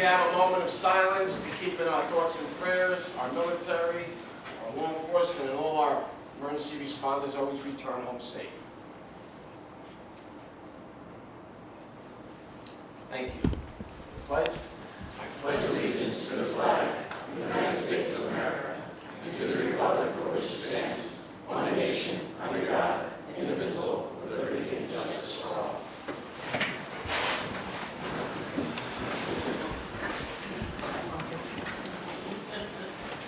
have a moment of silence to keep in our thoughts and prayers, our military, our law enforcement, and all our emergency responders always return home safe. Thank you. Pledge. I pledge allegiance to the flag of the United States of America and to the republic for which it stands, one nation, under God, indivisible, with liberty and justice for all.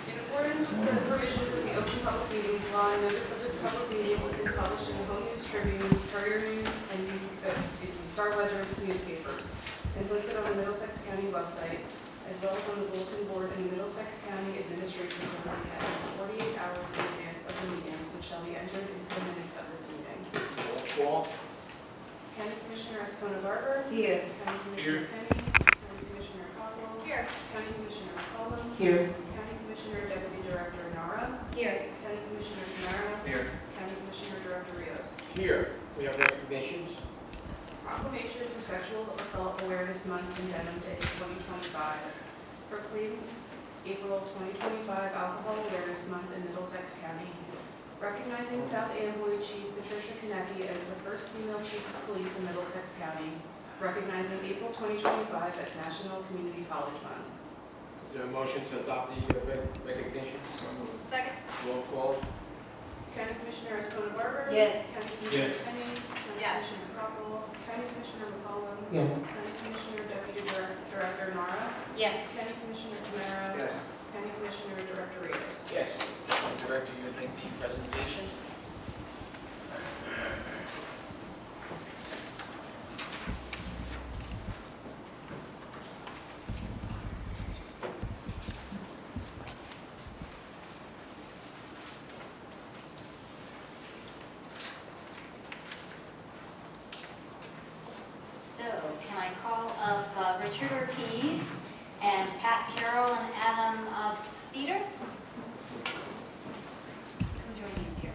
In accordance with the provisions of the Open Public Meetings Law, notice of this public meeting has been published in the Home News Tribune, Courier News, and Star Ledger newspapers, and posted on the Middlesex County website, as well as on the bulletin board in the Middlesex County Administration Building at least 48 hours in advance of the meeting, which shall be entered into the minutes of this meeting. Roll call. County Commissioner Escona-Barber. Here. County Commissioner Penny. County Commissioner Cockrell. Here. County Commissioner McCollum. Here. County Commissioner Deputy Director Nara. Here. County Commissioner Tamara. Here. County Commissioner Director Rios. Here. We have recognitions. Proclamation for Sexual Assault Awareness Month and Denim Day 2025. Proclaim April 2025 Alcohol Awareness Month in Middlesex County. Recognizing South Amboy Chief Patricia Konecki as the first female chief of police in Middlesex County. Recognizing April 2025 as National Community College Month. Is there a motion to adopt the recognition? Second. Roll call. County Commissioner Escona-Barber. Yes. County Commissioner Yes. Penny. County Commissioner Cockrell. County Commissioner McCollum. Yes. County Commissioner Deputy Director Nara. Yes. County Commissioner Tamara. Yes. County Commissioner Director Rios. Yes. Director, you would make the presentation? So, can I call up Richard Ortiz and Pat Carroll and Adam Peter? Come join me up here.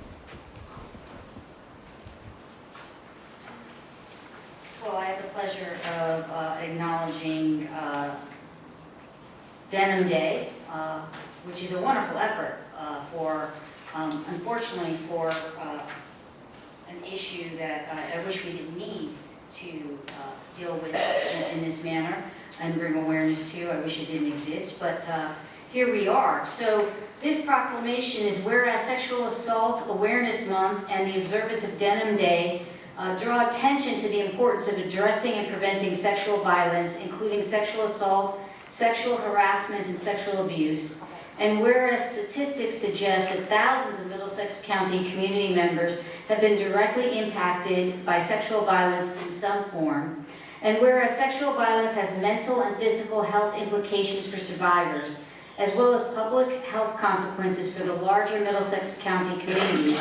Well, I have the pleasure of acknowledging Denim Day, which is a wonderful effort unfortunately, for an issue that I wish we didn't need to deal with in this manner and bring awareness to. I wish it didn't exist, but here we are. So this proclamation is whereas Sexual Assault Awareness Month and the observance of Denim Day draw attention to the importance of addressing and preventing sexual violence, including sexual assault, sexual harassment, and sexual abuse. And whereas statistics suggest that thousands of Middlesex County community members have been directly impacted by sexual violence in some form, and whereas sexual violence has mental and physical health implications for survivors, as well as public health consequences for the larger Middlesex County community,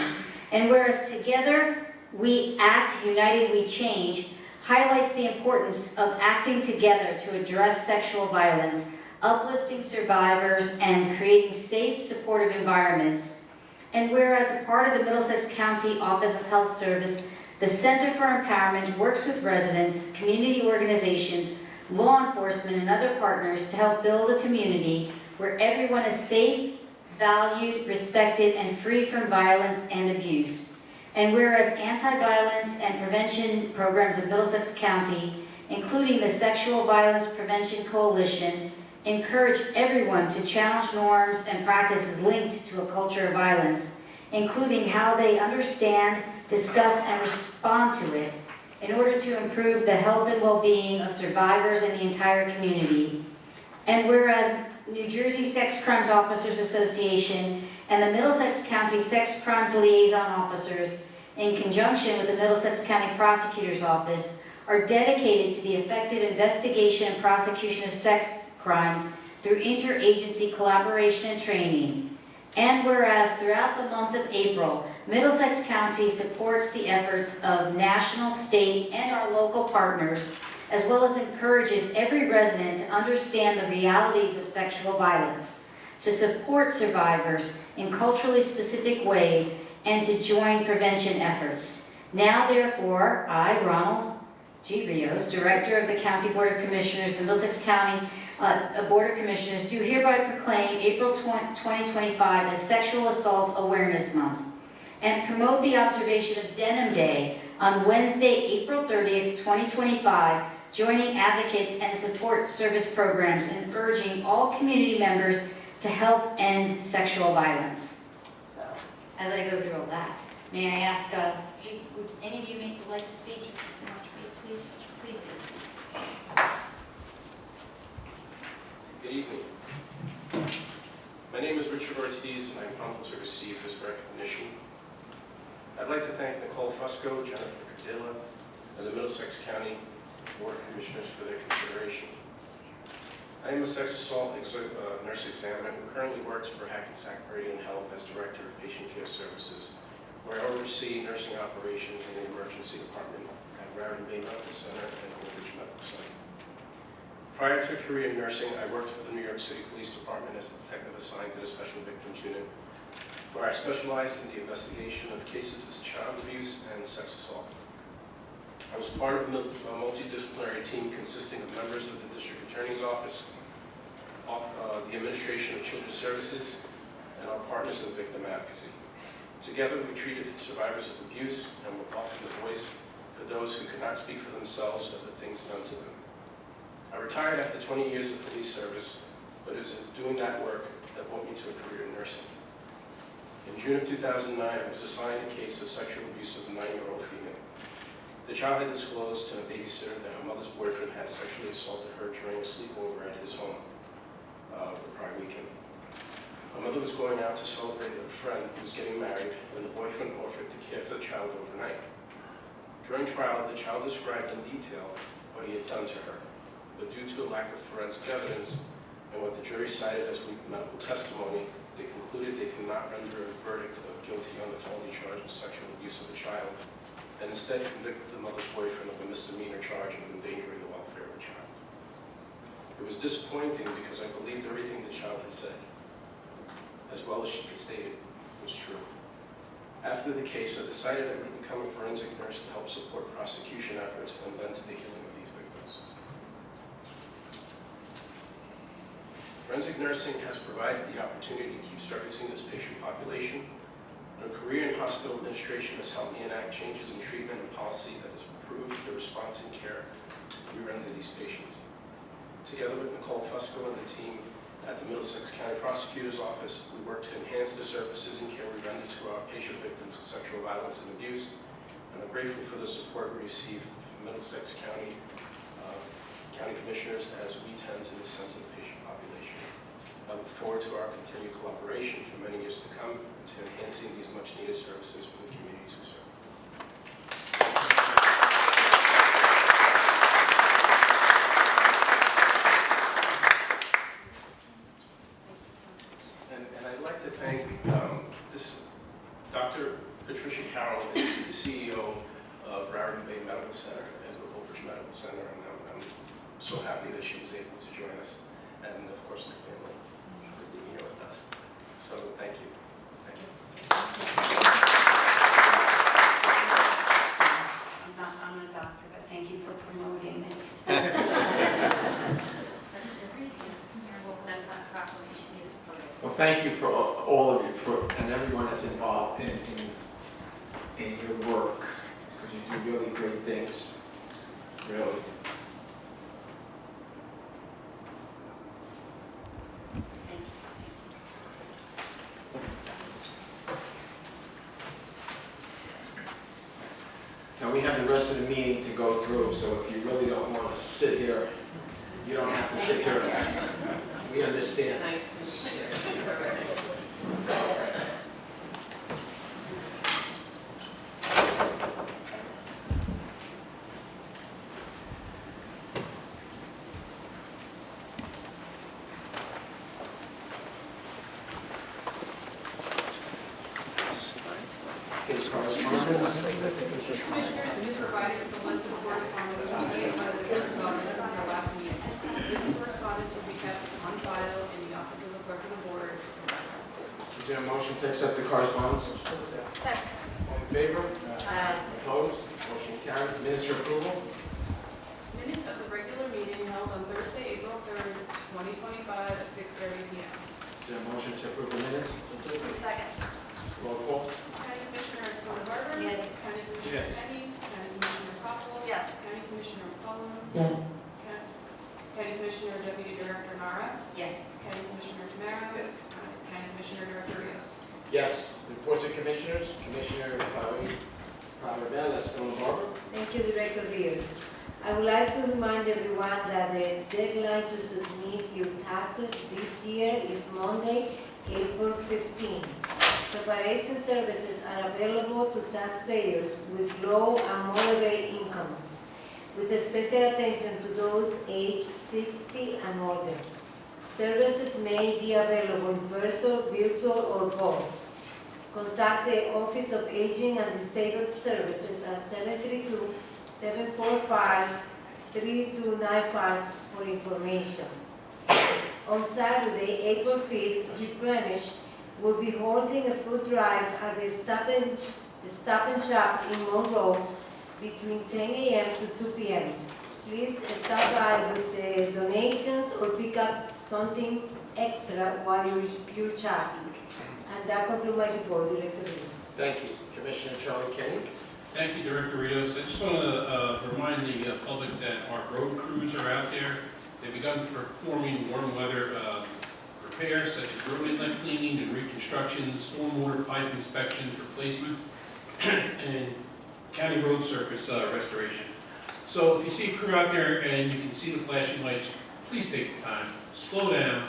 and whereas Together We Act, United We Change highlights the importance of acting together to address sexual violence, uplifting survivors, and creating safe, supportive environments. And whereas a part of the Middlesex County Office of Health Service, the Center for Empowerment works with residents, community organizations, law enforcement, and other partners to help build a community where everyone is safe, valued, respected, and free from violence and abuse. And whereas anti-violence and prevention programs of Middlesex County, including the Sexual Violence Prevention Coalition, encourage everyone to challenge norms and practices linked to a culture of violence, including how they understand, discuss, and respond to it in order to improve the health and well-being of survivors and the entire community. And whereas New Jersey Sex Crimes Officers Association and the Middlesex County Sex Crimes Liaison Officers, in conjunction with the Middlesex County Prosecutor's Office, are dedicated to the effective investigation and prosecution of sex crimes through interagency collaboration and training. And whereas throughout the month of April, Middlesex County supports the efforts of national, state, and our local partners, as well as encourages every resident to understand the realities of sexual violence, to support survivors in culturally specific ways, and to join prevention efforts. Now, therefore, I, Ronald G. Rios, Director of the County Board of Commissioners, the Middlesex County Board of Commissioners do hereby proclaim April 2025 as Sexual Assault Awareness Month and promote the observation of Denim Day on Wednesday, April 30th, 2025, joining advocates and support service programs and urging all community members to help end sexual violence. So, as I go through all that, may I ask, would any of you would like to speak? If you want to speak, please do. Good evening. My name is Richard Ortiz, and I'm humbled to receive this recognition. I'd like to thank Nicole Fusco, Jennifer Cardilla, and the Middlesex County Board of Commissioners for their consideration. I am a sex assault nurse examiner who currently works for Hackensack Meridian Health as Director of Patient Care Services, where I oversee nursing operations in the emergency department at Raritan Bay Medical Center and Oak Ridge Medical Center. Prior to a career in nursing, I worked for the New York City Police Department as a detective assigned to the Special Victims Unit, where I specialized in the investigation of cases of child abuse and sex assault. I was part of a multidisciplinary team consisting of members of the District Attorney's Office, the Administration of Children's Services, and our partners in victim advocacy. Together, we treated survivors of abuse and were often the voice for those who could not speak for themselves of the things done to them. I retired after 20 years of police service, but it was doing that work that brought me to a career in nursing. In June of 2009, I was assigned a case of sexual abuse of a 9-year-old female. The child had disclosed to a babysitter that her mother's boyfriend had sexually assaulted her during a sleepover at his home the prior weekend. My mother was going out to celebrate with a friend who was getting married when the boyfriend offered to care for the child overnight. During trial, the child described in detail what he had done to her, but due to a lack of forensic evidence and what the jury cited as weak medical testimony, they concluded they could not render a verdict of guilty on the felony charge of sexual abuse of the child, and instead convicted the mother's boyfriend of a misdemeanor charge of endangering the welfare of the child. It was disappointing because I believed everything the child had said, as well as she could state it, was true. After the case, I decided I would become a forensic nurse to help support prosecution efforts and then to the healing of these victims. Forensic nursing has provided the opportunity to keep servicing this patient population. A career in hospital administration has helped me enact changes in treatment and policy that has improved the response and care we render these patients. Together with Nicole Fusco and the team at the Middlesex County Prosecutor's Office, we work to enhance the services and care we render to our patient victims of sexual violence and abuse, and I'm grateful for the support we receive from Middlesex County Commissioners as we tend to this sensitive patient population. I look forward to our continued collaboration for many years to come to enhancing these much-needed services for the communities we serve. And I'd like to thank Dr. Patricia Carroll, the CEO of Raritan Bay Medical Center and Oak Ridge Medical Center, and I'm so happy that she was able to join us, and of course my family for being here with us. So thank you. Thank you. I'm not a doctor, but thank you for promoting it. Well, thank you for all of you, and everyone that's involved in your work, because you do really great things, really. Thank you so much. Now, we have the rest of the meeting to go through, so if you really don't want to sit here, you don't have to sit here. We understand. Commissioners, we provided with a list of correspondence received by the clerk's office since our last meeting. This correspondence will be kept on file in the office of the clerk of the board for reference. Is there a motion to accept the correspondence? All in favor? Opposed? Motion carries. Minutes for approval? Minutes of the regular meeting held held on Thursday, April 3rd, 2025 at 6:30 p.m. Is there a motion to approve the minutes? Second. Roll call. County Commissioner Escobar. Yes. County Commissioner Yes. Kenny. County Commissioner Poppins. Yes. County Commissioner McCollum. Yes. County Commissioner Deputy Director Nara. Yes. County Commissioner Tamara. Yes. County Commissioner Director Rios. Yes. Reports of commissioners. Commissioner Pavarell, Escobar. Thank you, Director Rios. I would like to remind everyone that the deadline to submit your taxes this year is Monday, April 15. Preparation services are available to taxpayers with low and moderate incomes, with special attention to those aged 60 and older. Services may be available in person, virtual, or both. Contact the Office of Aging and Disabled Services at 732-745-3295 for information. On Saturday, April 5th, Replenish will be holding a food drive at the Stop and Shop in Monroe between 10 a.m. to 2 p.m. Please stop by with the donations or pick up something extra while you're shopping. And that concludes my report, Director Rios. Thank you. Commissioner Charlie Kenny. Thank you, Director Rios. I just want to remind the public that our road crews are out there. They've begun performing warm weather repairs such as road inlet cleaning and reconstruction, stormwater pipe inspections, replacements, and county road surface restoration. So if you see a crew out there and you can see the flashing lights, please take the time, slow down,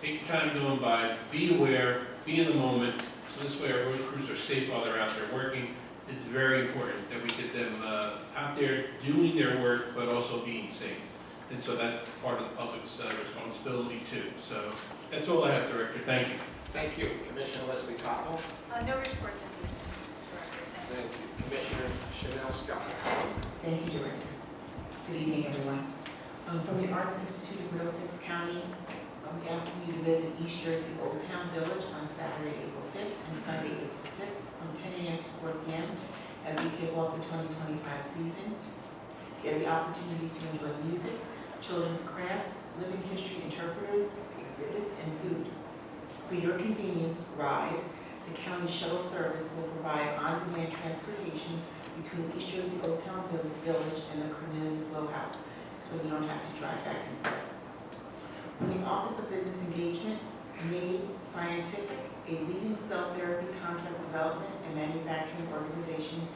take your time going by, be aware, be in the moment, so this way our road crews are safe while they're out there working. It's very important that we get them out there doing their work, but also being safe. And so that's part of the public's responsibility too. So that's all I have, Director. Thank you. Thank you. Commissioner Leslie Cottle. No report this evening, Director. Thank you. Thank you. Commissioner Chanel Scott. Thank you, Director. Good evening, everyone. From the Arts Institute of Middlesex County, I'm asking you to visit East Jersey Old Town Village on Saturday, April 5th and Sunday, April 6th from 10 a.m. to 4 p.m. as we kick off the 2025 season. You have the opportunity to enjoy music, children's crafts, living history interpreters, exhibits, and food. For your convenience, RIDE, the county shuttle service, will provide on-demand transportation between East Jersey Old Town Village and the Cornelius Low House, so you don't have to drive back and forth. From the Office of Business Engagement, Made Scientific, a leading cell therapy contract development and manufacturing organization,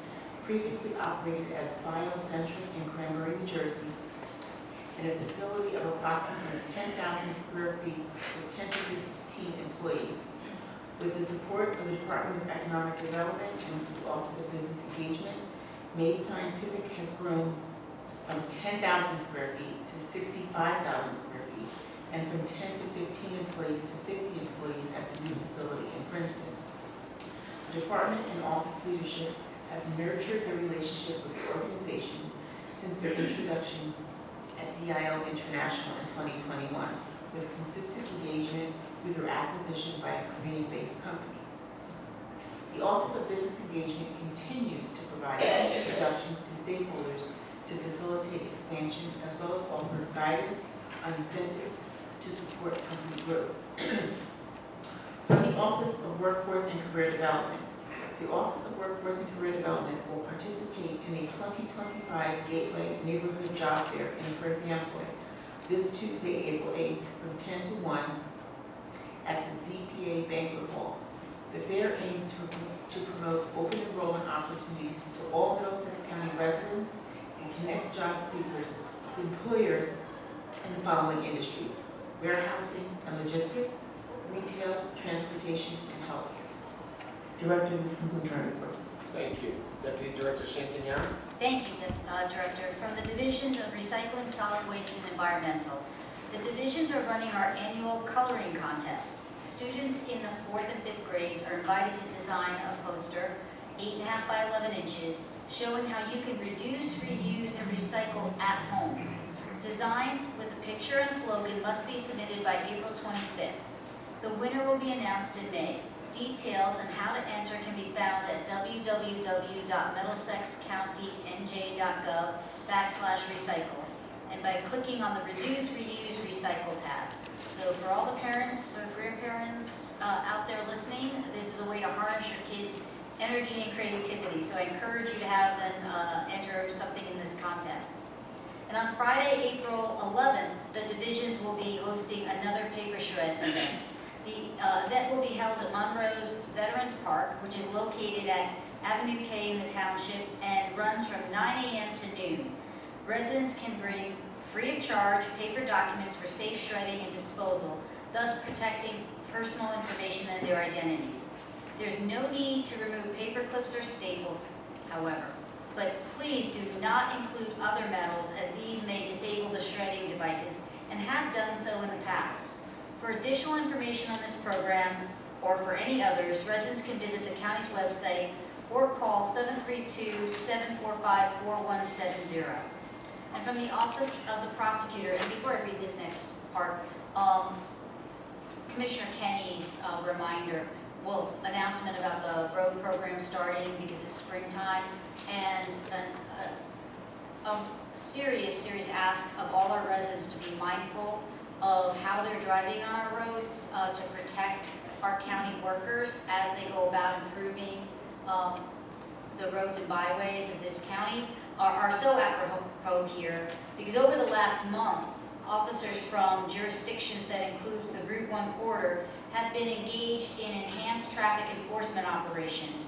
previously operated as BioCentric in Cranbury, New Jersey, in a facility of approximately 10,000 square feet with 10 to 15 employees. With the support of the Department of Economic Development and the Office of Business Engagement, Made Scientific has grown from 10,000 square feet to 65,000 square feet, and from 10 to 15 employees to 50 employees at the new facility in Princeton. The department and office leadership have nurtured their relationship with the organization since their introduction at BIO International in 2021, with consistent engagement with their acquisition by a Korean-based company. The Office of Business Engagement continues to provide introductions to stakeholders to facilitate expansion, as well as offer guidance on incentives to support company growth. From the Office of Workforce and Career Development, the Office of Workforce and Career Development will participate in a 2025 Gateway Neighborhood Job Fair in Perth-Amboy this Tuesday, April 8th from 10 to 1 at the ZPA Banquet Hall. The fair aims to promote open enrollment opportunities to all Middlesex County residents and connect job seekers with employers in the following industries: warehousing and logistics, retail, transportation, and healthcare. Director, this concludes my report. Thank you. Deputy Director Santiniano. Thank you, Director. From the Divisions of Recycling, Solid Waste, and Environmental, the divisions are running our annual coloring contest. Students in the 4th and 5th grades are invited to design a poster, 8.5 by 11 inches, showing how you can reduce, reuse, and recycle at home. Designs with a picture and a slogan must be submitted by April 25th. The winner will be announced in May. Details on how to enter can be found at www.middlesexcountynj.gov/recycle. and by clicking on the Reduce, Reuse, Recycle tab. So for all the parents or grandparents out there listening, this is a way to harness your kids' energy and creativity. So I encourage you to have them enter something in this contest. And on Friday, April 11th, the divisions will be hosting another paper shred event. The event will be held at Monroe's Veterans Park, which is located at Avenue K in the township and runs from 9 a.m. to noon. Residents can bring free of charge paper documents for safe shredding and disposal, thus protecting personal information and their identities. There's no need to remove paper clips or staples, however, but please do not include other metals as these may disable the shredding devices and have done so in the past. For additional information on this program or for any others, residents can visit the county's website or call 732-745-4170. And from the Office of the Prosecutor, and before I read this next part, Commissioner Kenny's reminder, announcement about the road program starting because it's springtime, and a serious ask of all our residents to be mindful of how they're driving on our roads to protect our county workers as they go about improving the roads and byways of this county are so apropos here because over the last month, officers from jurisdictions that includes the Route 1 corridor have been engaged in enhanced traffic enforcement operations.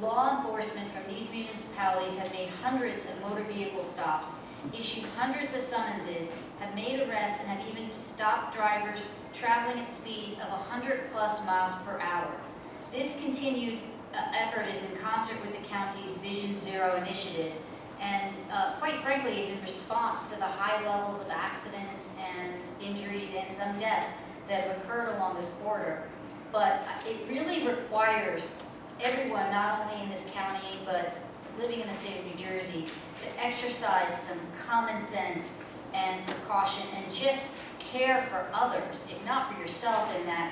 Law enforcement from these municipalities have made hundreds of motor vehicle stops, issued hundreds of summonses, have made arrests, and have even stopped drivers traveling at speeds of 100+ miles per hour. This continued effort is in concert with the county's Vision Zero initiative, and quite frankly is in response to the high levels of accidents and injuries and some deaths that have occurred along this corridor. But it really requires everyone, not only in this county, but living in the state of New Jersey, to exercise some common sense and precaution and just care for others, if not for yourself in that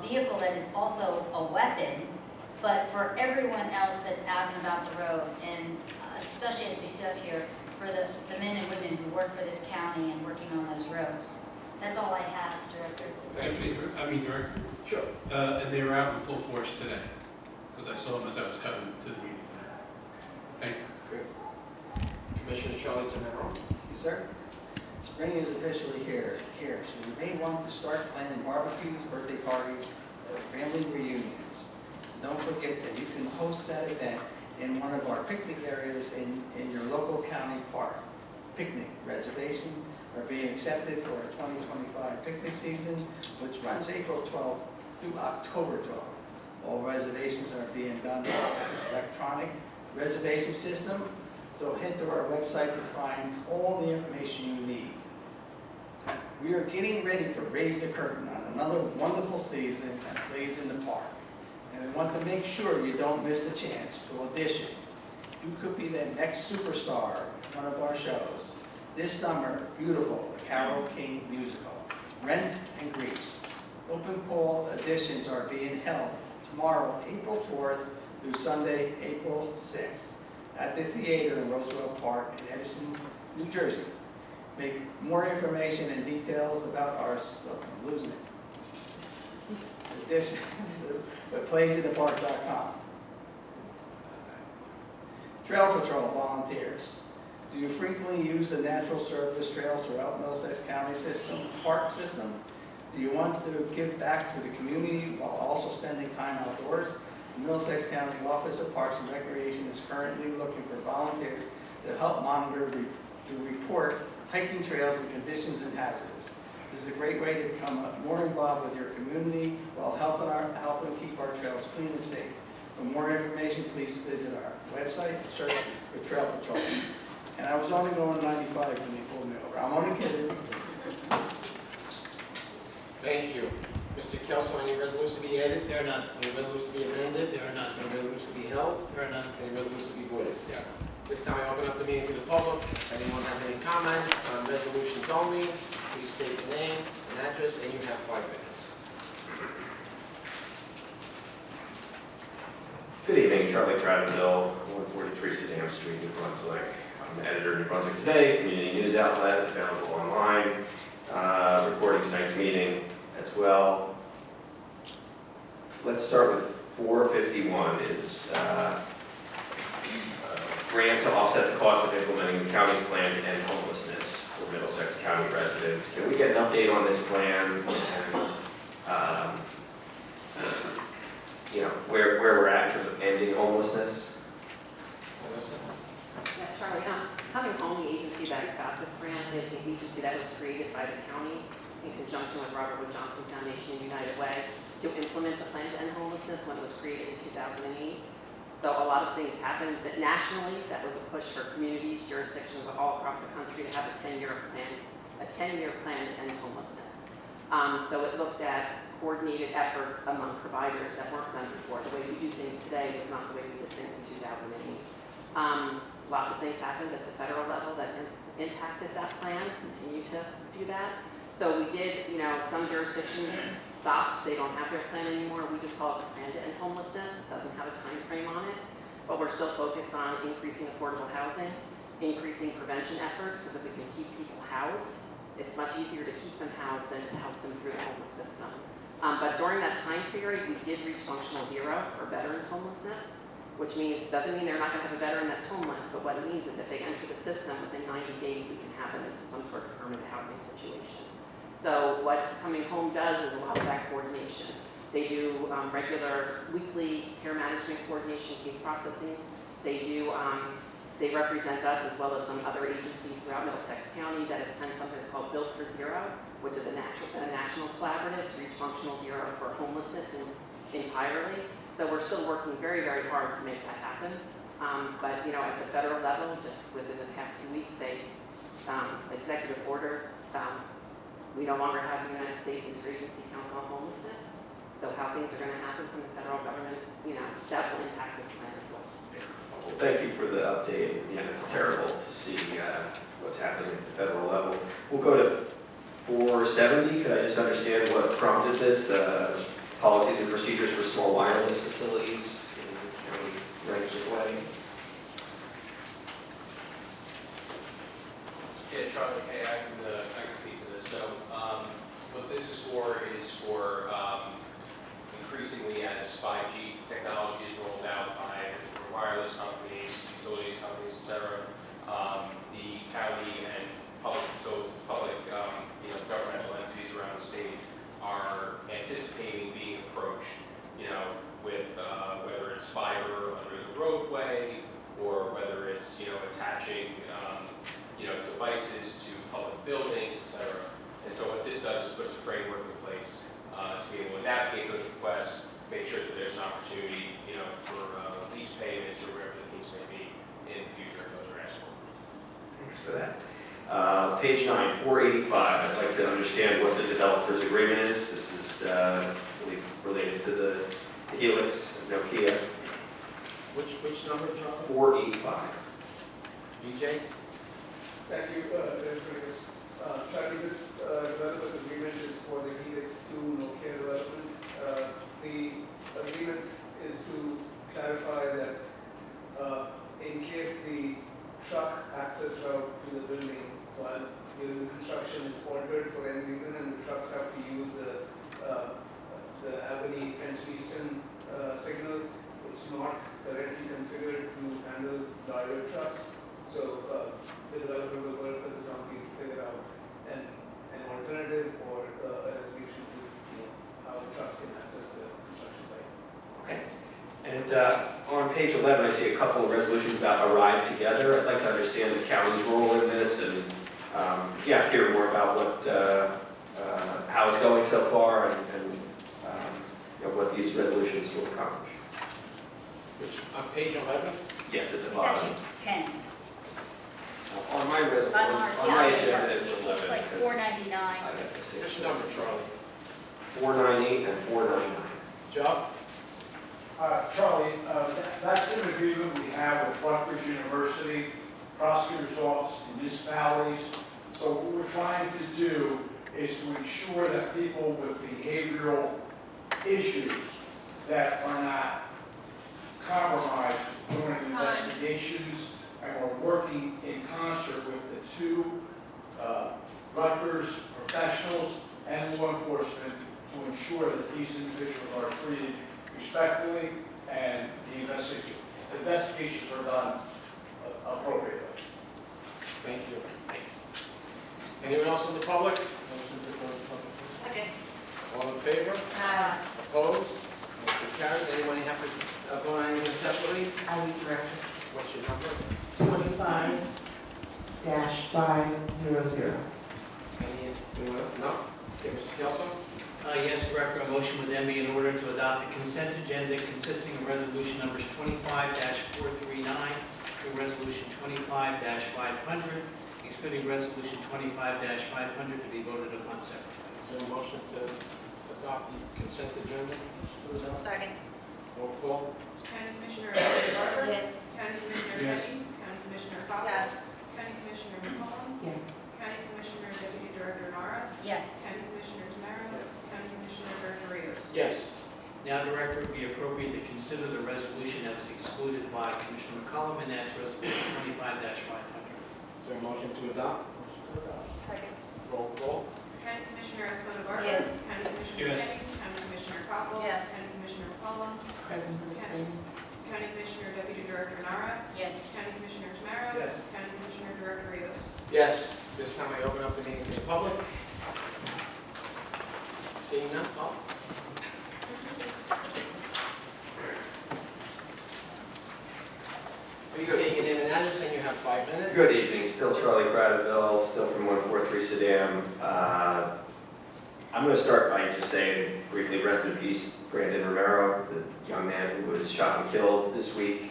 vehicle that is also a weapon, but for everyone else that's out and about the road, and especially as we sit up here, for the men and women who work for this county and working on those roads. That's all I have, Director. Director. Sure. And they were out in full force today, because I saw them as I was coming to the meeting today. Thank you. Good. Commissioner Charlie Tenero. Yes, sir. Spring is officially here, so you may want to start planning barbecues, birthday parties, or family reunions. Don't forget that you can host that event in one of our picnic areas in your local county park. Picnic reservations are being accepted for our 2025 picnic season, which runs April 12th through October 12th. All reservations are being done by electronic reservation system, so head to our website to find all the information you need. We are getting ready to raise the curtain on another wonderful season at Plays in the Park. And we want to make sure you don't miss the chance to audition. You could be the next superstar in one of our shows. This summer, Beautiful, the Carole King musical, Rent and Grease. Open call auditions are being held tomorrow, April 4th through Sunday, April 6th at the theater in Roosevelt Park in Edison, New Jersey. Make more information and details about our, I'm losing it. Audition. PlaysInThePark.com. Trail Patrol volunteers. Do you frequently use the natural surface trails throughout Middlesex County park system? Do you want to give back to the community while also spending time outdoors? The Middlesex County Office of Parks and Recreation is currently looking for volunteers to help monitor to report hiking trails and conditions and hazards. This is a great way to become more involved with your community while helping keep our trails clean and safe. For more information, please visit our website and search for Trail Patrol. And I was only going 95 when they pulled me over. I'm only kidding. Thank you. Mr. Kelso, any resolutions to be added? There are none. Any resolutions to be amended? There are none. Any resolutions to be held? There are none. Any resolutions to be voted? There are none. This time I open up the meeting to the public. If anyone has any comments on resolutions only, please state your name and address, and you have 5 minutes. Good evening, Charlie Cradendale, 143 Sedan Street, New Brunswick. editor of New Brunswick Today, community news outlet, available online, recording tonight's meeting as well. Let's start with 451 is grant to offset the cost of implementing the county's plan to end homelessness for Middlesex County residents. Can we get an update on this plan and where we're at in terms of ending homelessness? Melissa? Yeah, Charlie, Coming Home, the agency that got this grant, is the agency that was created by the county in conjunction with Robert Wood Johnson Foundation and United Way to implement the plan to end homelessness when it was created in 2008. So a lot of things happened that nationally, that was a push for communities, jurisdictions all across the country to have a 10-year plan to end homelessness. So it looked at coordinated efforts among providers that weren't done before. The way we do things today was not the way we did things in 2008. Lots of things happened at the federal level that impacted that plan, continue to do that. So we did, some jurisdictions stopped, they don't have their plan anymore. We just call it the plan to end homelessness. It doesn't have a time frame on it, but we're still focused on increasing affordable housing, increasing prevention efforts, because if we can keep people housed, it's much easier to keep them housed than to help them through the homeless system. But during that time period, we did reach functional zero for veterans homelessness, which doesn't mean they're not going to have a veteran that's homeless, but what it means is if they enter the system within 90 days, we can have them into some sort of permanent housing situation. So what Coming Home does is a lot of that coordination. They do regular weekly care management coordination, case processing. They represent us as well as some other agencies throughout Middlesex County that attend something called Built for Zero, which is a national collaborative to reach functional zero for homelessness entirely. So we're still working very, very hard to make that happen. But at the federal level, just within the past 2 weeks, executive order, we no longer have the United States Interagency Council on Homelessness. So how things are going to happen from the federal government, that will impact this plan as well. Well, thank you for the update. It's terrible to see what's happening at the federal level. We'll go to 470. Could I just understand what prompted this? Policies and procedures for small wireless facilities in the county Brunswick way. Yeah, Charlie, hey, I can speak to this. So what this is for increasingly as 5G technology is rolled out by wireless companies, utilities companies, et cetera, the county and public governmental entities around the state are anticipating being approached, with whether it's fiber under the roadway or whether it's, attaching, devices to public buildings, et cetera. And so what this does is puts a framework in place to be able to navigate those requests, make sure that there's an opportunity, for lease payments or whatever the needs may be in the future if those are asked for. Thanks for that. Page 9, 485. I'd like to understand what the developer's agreement is. This is I believe related to the Helix of Nokia. Which number, John? 485. DJ? Thank you, Charlie, this developer's agreement is for the Helix 2 Nokia development. The agreement is to clarify that in case the truck access route to the building while during the construction is altered for any reason and the trucks have to use the Albany French Eastern signal, it's not correctly configured to handle larger trucks. So the developer will work with the company to figure out an alternative or a resolution to how the trucks can access the construction site. Okay. And on page 11, I see a couple of resolutions about Arrive Together. I'd like to understand the county's role in this and, hear more about how it's going so far and what these resolutions will accomplish. Which, on page 11? Yes, at the It's bottom. actually 10. On my agenda, it's 11. It's like 499. I have to say Which number, Charlie? 498 and 499. Joe? Charlie, that's an agreement we have with Rutgers University, prosecutor's office, municipalities. So what we're trying to do is to ensure that people with behavioral issues that are not compromised during investigations and we're working in concert with the two Rutgers professionals and law enforcement to ensure that these individuals are treated respectfully and the investigations are done appropriately. Thank you. Anyone else in the public? Motion to close the public. Second. All in favor? Opposed? Motion carries. Anyone have to vote on anything separately? I will direct What's your number? 25-500. Anyone else? No? Okay, Mr. Kelso? Yes, Director, a motion would then be in order to adopt a consent agenda consisting of resolution numbers 25-439 through resolution 25-500, excluding resolution 25-500 to be voted upon separately. Is there a motion to adopt the consent agenda? Second. Roll call. County Commissioner Barber? Yes. County Commissioner Yes. Petty? County Commissioner Poppins? Yes. County Commissioner McCollum? Yes. County Commissioner Deputy Director Nara? Yes. County Commissioner Tamara? Yes. County Commissioner Director Rios? Yes. Now, Director, it would be appropriate to consider the resolution that was excluded by Commissioner McCollum, and that's resolution 25-500. Is there a motion to adopt? Second. Roll call. County Commissioner Barber? Yes. County Commissioner Yes. Petty? County Commissioner Poppins? Yes. County Commissioner McCollum? Present but abstaining. County Commissioner Deputy Director Nara? Yes. County Commissioner Tamara? Yes. County Commissioner Director Rios? Yes. This time I open up the meeting to the public. Seeing none? Oh. Please take it in and address, and you have 5 minutes. Good evening, still Charlie Bradville, still from 143 Sedam. I'm going to start by just saying briefly, rest in peace, Brandon Romero, the young man who was shot and killed this week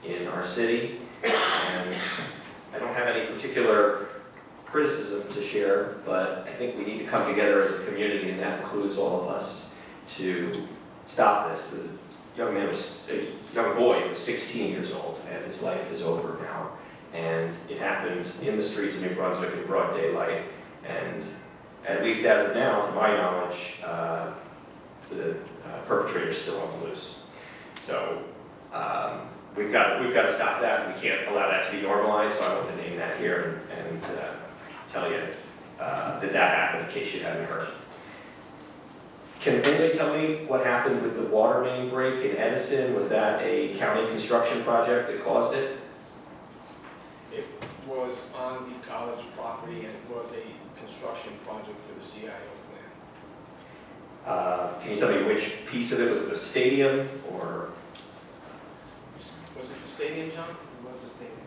in our city. And I don't have any particular criticism to share, but I think we need to come together as a community, and that includes all of us, to stop this. The young boy was 16 years old, and his life is over now. And it happened in the streets of New Brunswick in broad daylight. And at least as of now, to my knowledge, the perpetrator is still on the loose. So we've got to stop that. We can't allow that to be normalized. So I want to name that here and tell you that happened in case you hadn't heard. Can anybody tell me what happened with the water main break in Edison? Was that a county construction project that caused it? It was on the college property, and it was a construction project for the CIO plan. Can you tell me which piece of it? Was it the stadium or? Was it the stadium, John? It was the stadium.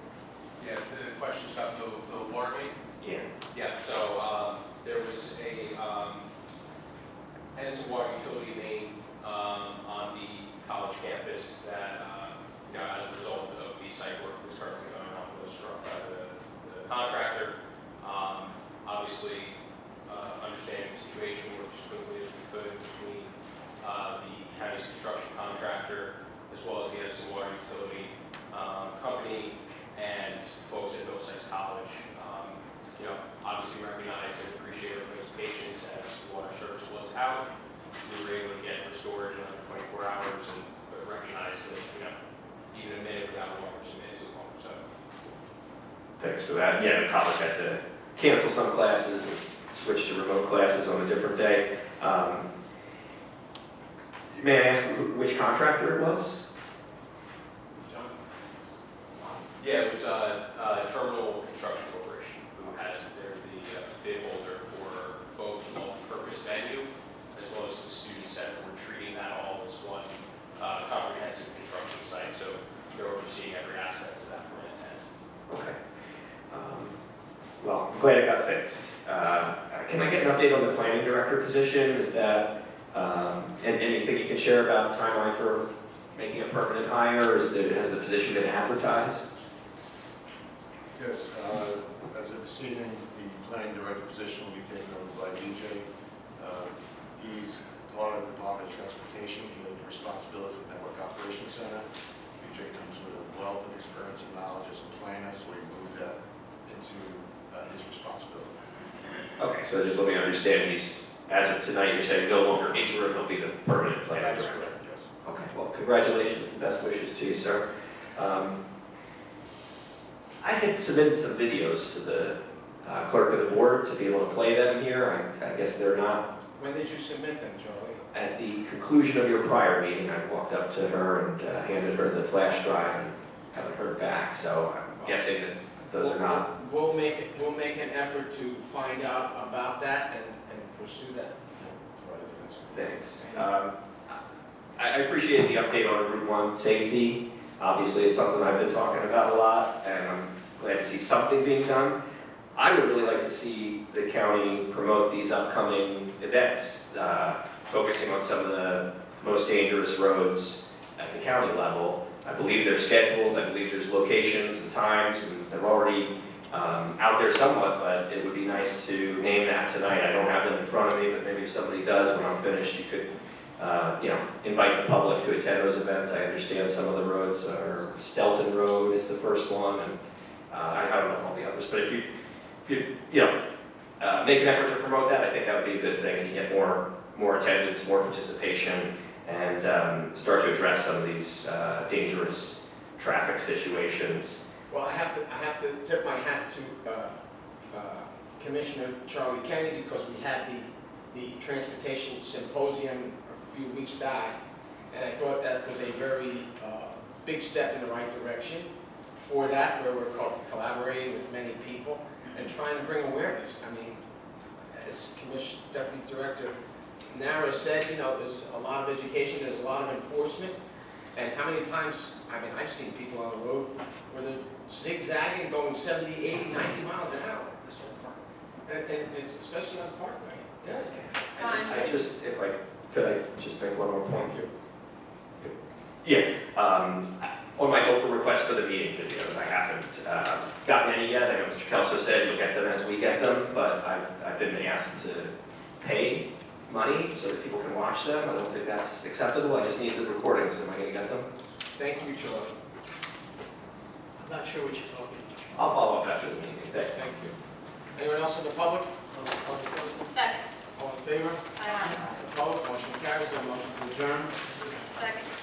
Yeah, the question's about the water main? Yeah. Yeah, so there was a Edison water utility main on the college campus that, as a result of the site work that was currently going on, was struck by the contractor. Obviously, understanding the situation, worked as quickly as we could between the county's construction contractor as well as the Edison water utility company and folks at Middlesex College. Obviously recognize and appreciate everybody's patience as water service was out. We were able to get restored in under 24 hours, but recognize that, even a minute without water is a minute too long. So Thanks for that. Yeah, the college had to cancel some classes and switch to remote classes on a different day. May I ask which contractor it was? John? yeah, it was Terminal Construction Corporation who they're the bid holder for both the multi-purpose venue as well as the student center. We're treating that all as one comprehensive construction site, so they're overseeing every aspect of that from intent. Okay. Well, I'm glad it got fixed. Can I get an update on the planning director position? Is that, and anything you can share about the timeline for making a permanent hire? Has the position been advertised? Yes, as of this evening, the planning director position will be taken over by DJ. He's part of the Department of Transportation. He had the responsibility for the Network Operations Center. DJ comes with a wealth of experience and knowledge as a planner, so we moved that into his responsibility. Okay, so just let me understand, as of tonight, you're saying no longer interim, he'll be the permanent planning That is director? correct, yes. Okay, well, congratulations and best wishes to you, sir. I had submitted some videos to the clerk of the board to be able to play them here. I guess they're not. When did you submit them, Charlie? At the conclusion of your prior meeting, I walked up to her and handed her the flash drive and haven't heard back, so I'm guessing that those are not. We'll make an effort to find out about that and pursue that. Thanks. I appreciate the update on Route 1 safety. Obviously, it's something I've been talking about a lot, and I'm glad to see something being done. I would really like to see the county promote these upcoming events, focusing on some of the most dangerous roads at the county level. I believe they're scheduled, I believe there's locations and times, and they're already out there somewhat, but it would be nice to name that tonight. I don't have them in front of me, but maybe if somebody does, when I'm finished, you could invite the public to attend those events. I understand some of the roads are, Stelton Road is the first one, and I don't know all the others, but if you make an effort to promote that, I think that would be a good thing, and you get more attendance, more participation, and start to address some of these dangerous traffic situations. Well, I have to tip my hat to Commissioner Charlie Kennedy, because we had the transportation symposium a few weeks back, and I thought that was a very big step in the right direction for that, where we're collaborating with many people and trying to bring awareness. I mean, as Deputy Director Nara said, there's a lot of education, there's a lot of enforcement, and how many times, I've seen people on the road where they're zigzagging, going 70, 80, 90 miles an hour. And it's especially on the parkway. Yes. Could I just make one more point? Thank you. Yeah, on my open request for the meeting videos, I haven't gotten any yet. I know Mr. Kelso said you'll get them as we get them, but I've been asked to pay money so that people can watch them. I don't think that's acceptable. I just need the recordings. Am I going to get them? Thank you, Charlie. I'm not sure what you're talking about. I'll follow up after the meeting. Thanks. Thank you. Anyone else in the public? Second. All in favor? Aye. Opposed? Motion carries. A motion to adjourn. Second.